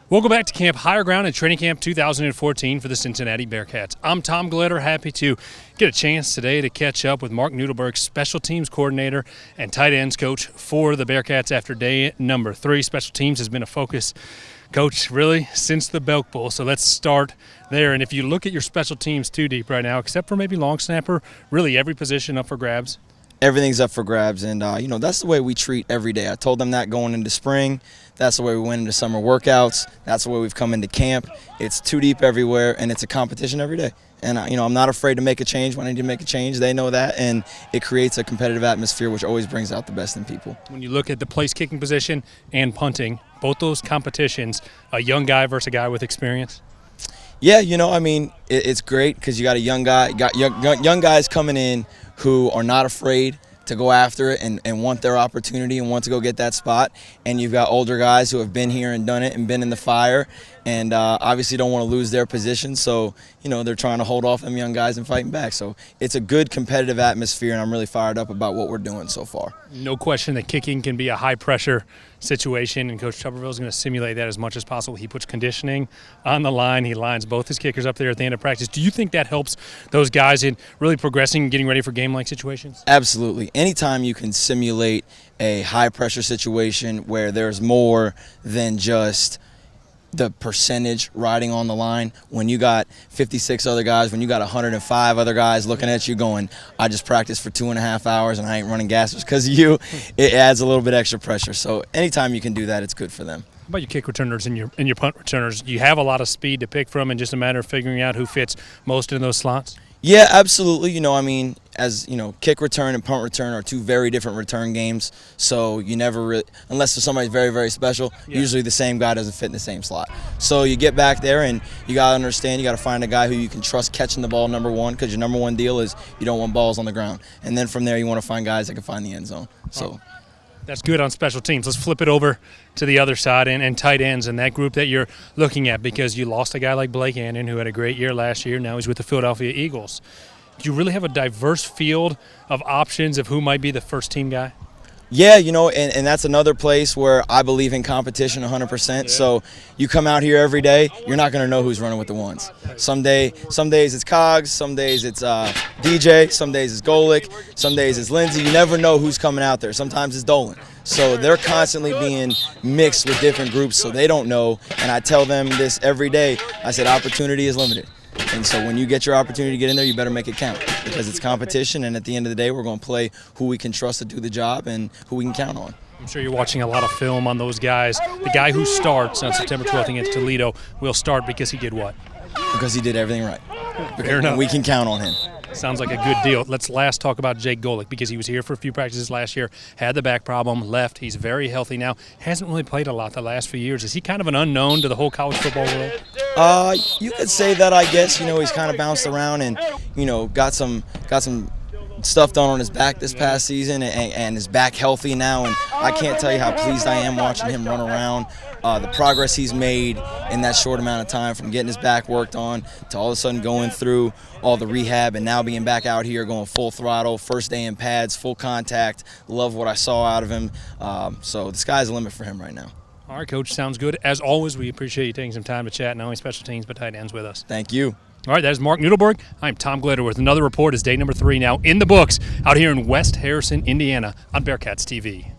Welcome back to Camp Higher Ground and Training Camp 2014 for the Cincinnati Bearcats. I'm Tom Gelehrter, happy to get a chance today to catch up with Marc Nudelberg, special teams coordinator and tight ends coach for the Bearcats after day number 3. Special teams has been a focus, coach, really since the Belk Bowl. So let's start there. And if you look at your special teams too deep right now, except for maybe long snapper, really every position up for grabs. Everything's up for grabs, and that's the way we treat every day. I told them that going into spring. That's the way we went into summer workouts. That's the way we've come into camp. It's too deep everywhere, and it's a competition every day. And I'm not afraid to make a change when I need to make a change. They know that, and it creates a competitive atmosphere, which always brings out the best in people. When you look at the place kicking position and punting, both those competitions, a young guy versus a guy with experience. Yeah, it's great because you got a young guy, young guys coming in who are not afraid to go after it and want their opportunity and want to go get that spot. And you've got older guys who have been here and done it and been in the fire and obviously don't want to lose their position. So, they're trying to hold off them young guys and fighting back. So it's a good competitive atmosphere, and I'm really fired up about what we're doing so far. No question that kicking can be a high-pressure situation, and Coach Tuberville is going to simulate that as much as possible. He puts conditioning on the line. He lines both his kickers up there at the end of practice. Do you think that helps those guys in really progressing and getting ready for game-like situations? Absolutely. Anytime you can simulate a high-pressure situation where there's more than just the percentage riding on the line, when you got 56 other guys, when you got 105 other guys looking at you going, I just practiced for 2.5 hours and I ain't running gassers because of you, it adds a little bit extra pressure. So anytime you can do that, it's good for them. How about your kick returners and your punt returners? You have a lot of speed to pick from, and just a matter of figuring out who fits most in those slots? Yeah, absolutely. Kick return and punt return are two very different return games. So you never really, unless there's somebody very, very special, usually the same guy doesn't fit in the same slot. So you get back there and you got to understand, you got to find a guy who you can trust catching the ball, number one, because your number one deal is you don't want balls on the ground. And then from there you want to find guys that can find the end zone. So. That's good on special teams. Let's flip it over to the other side and tight ends and that group that you're looking at, because you lost a guy like Blake Annan who had a great year last year. Now he's with the Philadelphia Eagles. Do you really have a diverse field of options of who might be the first team guy? Yeah, and that's another place where I believe in competition 100%. Yeah. So you come out here every day, you're not going to know who's running with the ones. Some days it's Cogs, some days it's DJ, some days it's Golick, some days it's Lindsey. You never know who's coming out there. Sometimes it's Dolan. So they're constantly being mixed with different groups, so they don't know. And I tell them this every day. I said opportunity is limited. And so when you get your opportunity to get in there, you better make it count, because it's competition, and at the end of the day, we're going to play who we can trust to do the job and who we can count on. I'm sure you're watching a lot of film on those guys. The guy who starts on September 12th against Toledo will start because he did what? Because he did everything right. Fair enough. We can count on him. Sounds like a good deal. Let's last talk about Jake Golick, because he was here for a few practices last year, had the back problem, left. He's very healthy now. Hasn't really played a lot the last few years. Is he kind of an unknown to the whole college football world? You could say that, I guess. He's kind of bounced around and, got some stuff done on his back this past season and is back healthy now. And I can't tell you how pleased I am watching him run around. The progress he's made in that short amount of time, from getting his back worked on to all of a sudden going through all the rehab and now being back out here going full throttle, first day in pads, full contact. Love what I saw out of him. So the sky's the limit for him right now. All right, Coach, sounds good. As always, we appreciate you taking some time to chat, not only special teams but tight ends with us. Thank you. All right, that is Marc Nudelberg. I'm Tom Gelehrter with another report as day number 3 now in the books out here in West Harrison, Indiana on Bearcats TV.